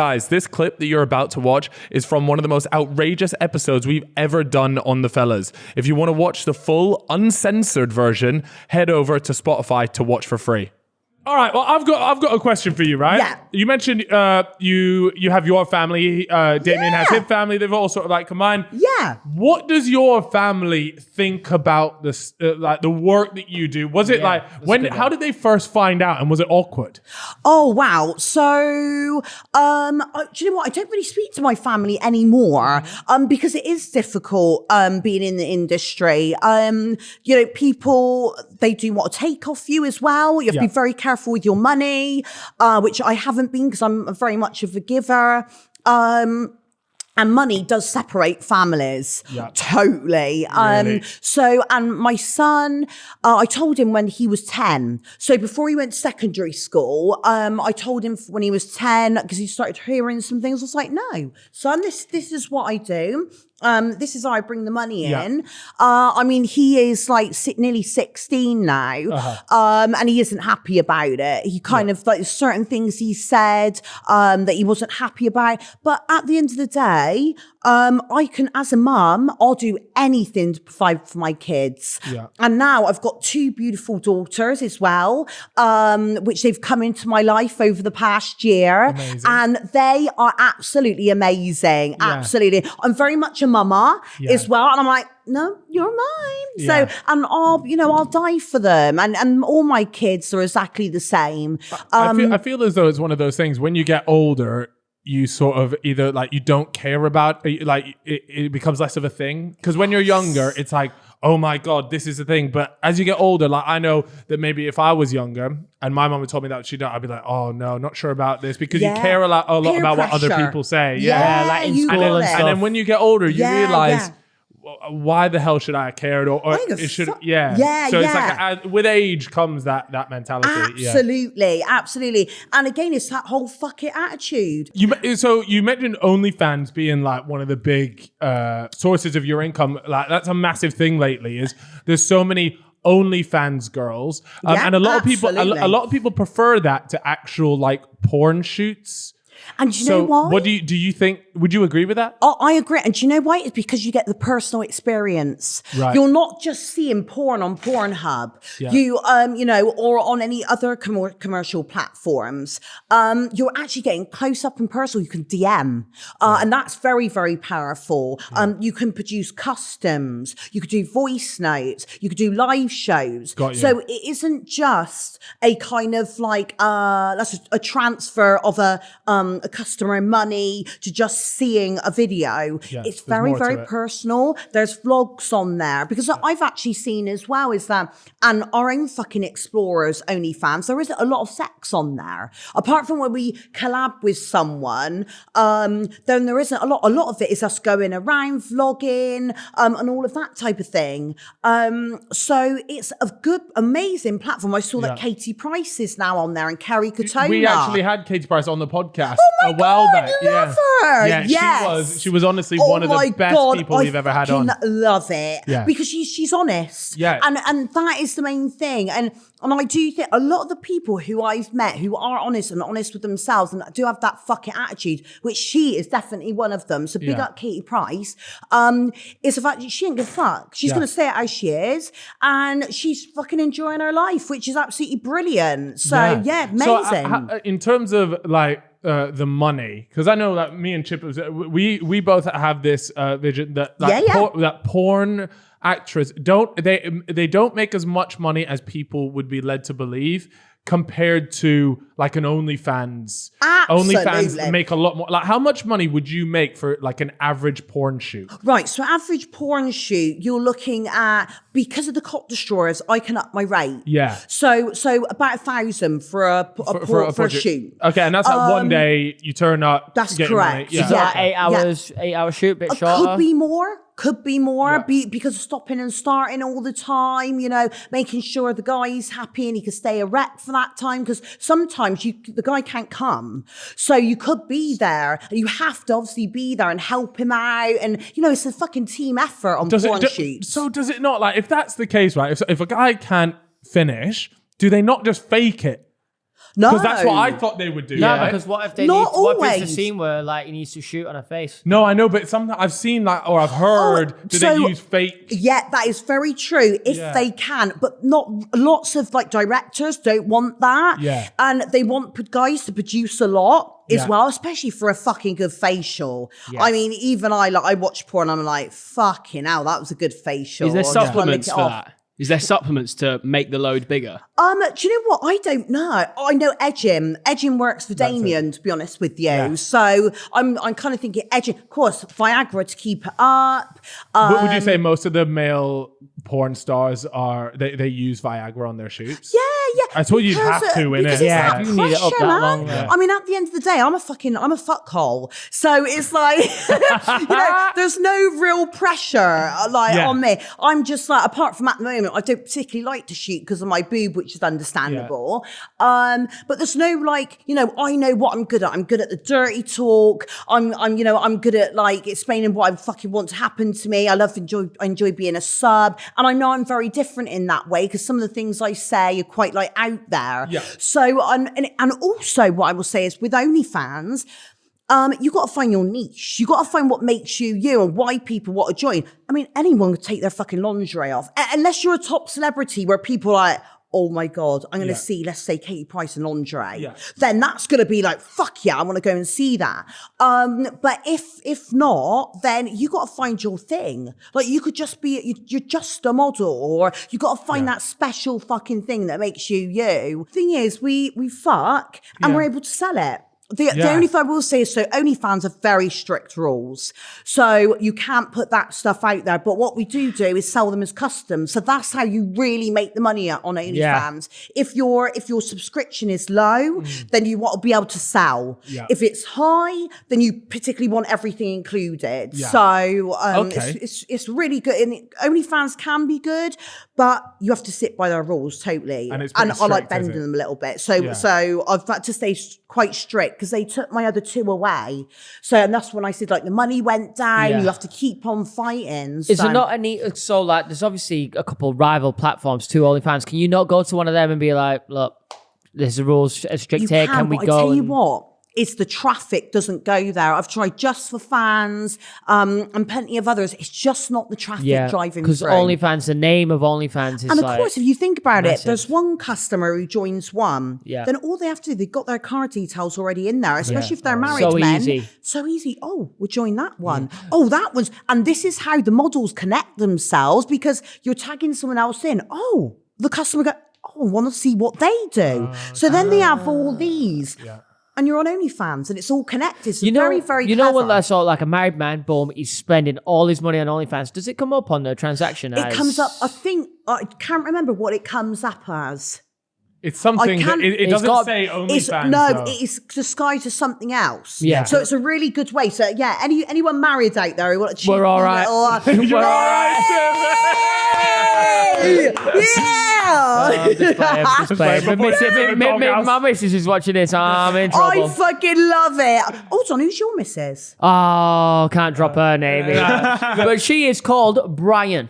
Guys, this clip that you're about to watch is from one of the most outrageous episodes we've ever done on The Fellas. If you want to watch the full, uncensored version, head over to Spotify to watch for free. All right, well, I've got a question for you, right? Yeah. You mentioned you have your family, Damien has his family, they've all sort of like combined. Yeah. What does your family think about this, like the work that you do? Was it how did they first find out, and was it awkward? Oh, wow. So, do you know what? I don't really speak to my family anymore, because it is difficult, being in the industry. People, they do want to take off you as well. You have to be very careful with your money, which I haven't been because I'm very much of a giver. And money does separate families. Totally. Really? And my son, I told him when he was 10. So before he went to secondary school, I told him when he was 10, because he started hearing some things. I was like, no, son, this is what I do. This is how I bring the money in. He is like nearly 16 now, and he isn't happy about it. He kind of like certain things he said that he wasn't happy about. But at the end of the day, I can, as a mum, I'll do anything to provide for my kids. And now I've got 2 beautiful daughters as well, which they've come into my life over the past year. Amazing. And they are absolutely amazing. Absolutely. I'm very much a mama as well. And I'm like, no, you're mine. So, and I'll die for them. And all my kids are exactly the same. I feel as though it's one of those things when you get older, you sort of either like you don't care about, like it becomes less of a thing. Because when you're younger, it's like, oh my God, this is the thing. But as you get older, like I know that maybe if I was younger and my mum had told me that she don't, I'd be like, oh no, not sure about this, because you care a lot Peer about what other pressure. people say. Like in school and stuff. And then when you get older, you realize, why the hell should I care? Or it should, So it's like with age comes that mentality. Absolutely. And again, it's that whole fuck it attitude. So you mentioned OnlyFans being like one of the big sources of your income. Like that's a massive thing lately. Is there's so many OnlyFans girls, and a lot of people prefer that to actual like porn shoots. And do you know why? What do you think? Would you agree with that? Oh, I agree. And do you know why? It's because you get the personal experience. Right. You're not just seeing porn on Pornhub. You, or on any other commercial platforms. You're actually getting close up and personal. You can DM. And that's very, very powerful. You can produce customs. You could do voice notes. You could do live shows. Got you. So it isn't just a kind of like, that's a transfer of a customer money to just seeing a video. It's very, very personal. There's vlogs on there, because I've actually seen as well is that, and our own fucking Explorers OnlyFans, there isn't a lot of sex on there. Apart from when we collab with someone, then there isn't a lot. A lot of it is us going around vlogging, and all of that type of thing. So it's a good, amazing platform. I saw that Katie Price is now on there, and Kerry Katona. We actually had Katie Price on the podcast a while back. Love her. Yeah, she was honestly one of the best people we've ever had on. I love it. Because she's honest. And that is the main thing. And I do think a lot of the people who I've met who are honest and honest with themselves and do have that fucking attitude, which she is definitely one of them. So big up Katie Price. Is the fact that she ain't give a fuck. She's going to stay as she is, and she's fucking enjoying her life, which is absolutely brilliant. So amazing. So, in terms of like the money, because I know that me and Chip, we both have this vision that that porn actress don't make as much money as people would be led to believe compared to like an OnlyFans. Absolutely. OnlyFans make a lot more. Like, how much money would you make for like an average porn shoot? Right, so average porn shoot, you're looking at, because of the Cot Destroyers, I can up my rate. So about 1,000 for a shoot. Okay, and that's like one day you turn up. That's correct. Is that 8 hours? 8 hour shoot, bit shorter. Could be more because of stopping and starting all the time, making sure the guy's happy and he can stay erect for that time, because sometimes the guy can't come. So you could be there and you have to obviously be there and help him out. And, it's a fucking team effort on porn shoots. So does it not, like, if that's the case, right, if a guy can't finish, do they not just fake it? No. Because that's what I thought they would do. No, yeah. because what if they Not need? What if it's always. a scene where like he needs to shoot on her face? No, I know, but sometimes I've seen like, or I've heard, do they so- use fake? Yeah, that is very true if Yeah. they can, but not lots of like directors don't want that. Yeah. And they want guys to produce a lot as Yeah. well, especially for a fucking good facial. Yeah. I mean, even I watch porn, I'm like, fucking hell, that was a good facial. Is there I just wanna lick supplements it for off. that? Is there supplements to make the load bigger? Do you know what? I don't know. I know edging. Edging works for Damien, to be honest with you. Yeah. So I'm kind of thinking edging. Of course, Viagra to keep it up. Would you say most of the male porn stars they use Viagra on their shoots? Yeah. I told you you'd Because, have to, innit? because Yeah. it's You that need it up pressure, that man. long, yeah. I mean, at the end of the day, I'm a fuckhole. So it's like, there's no real pressure Yeah. on me. I'm just like, apart from at the moment, I don't particularly like to shoot because of my boob, which is understandable. But there's no like, I know what I'm good at. I'm good at the dirty talk. I'm good at like explaining what I fucking want to happen to me. I enjoy being a sub, and I know I'm very different in that way because some of the things I say are quite like out there. Yeah. So and also what I will say is with OnlyFans, you got to find your niche. You got to find what makes you and why people want to join. I mean, anyone could take their fucking lingerie off, unless you're a top celebrity where people are like, oh my God, I'm going to see, let's say, Katie Price in lingerie. Yeah. Then that's going to be like, fuck yeah, I want to go and see that. But if not, then you got to find your thing. Like you could just be, you're just a model, or you got to find that special fucking thing that makes you. Thing is, we fuck and we're able to sell it. The only thing I will say is, so OnlyFans have very strict rules. So you can't put that stuff out there. But what we do is sell them as custom. So that's how you really make the money on OnlyFans. If your subscription is low, then you want to be able to sell. Yeah. If it's high, then you particularly want everything included. Yeah. So Okay. it's really good. And OnlyFans can be good, but you have to sit by their rules totally. And it's pretty I like strict, is bending it? them a little bit. So I've had to stay quite strict because they took my other two away. So, and that's when I said, like, the money went down. Yeah. You have to keep on fighting. Is so. it not any? So like, there's obviously a couple rival platforms to OnlyFans. Can you not go to one of them and be like, look, there's the rules are strict You here. can, Can we but go? I tell you and- what. It's the traffic doesn't go there. I've tried Just for Fans and plenty of others. It's just not the traffic Yeah, driving because through. OnlyFans, the name of OnlyFans is And of like, course, if you think about massive. it, there's one customer who joins one. Yeah. Then all they have to do, they've got their card details already in there, especially if they're married So men. easy. So easy. Oh, we'll join that one. Oh, that one's. And this is how the models connect themselves because you're tagging someone else in. Oh, the customer go, oh, I want to see what they do. So then they have all these. Yeah. And you're on OnlyFans and it's all connected. So you know, very, very you know clever. when I saw like a married man, boom, he's spending all his money on OnlyFans. Does it come up on the transaction? It comes up, I think, I can't remember what it comes up as. It's something that can't- it It's doesn't got- say It's OnlyFans. no, though. it's disguised as something else. Yeah. So it's a really good way. So yeah, anyone married out there who want to cheap We're all right. You're all right, Yeah. Just playing. Before you get to the doghouse. My missus is watching this. I'm in I trouble. fucking love it. Hold on, who's your missus? Oh, can't drop her name. But she is called Brian.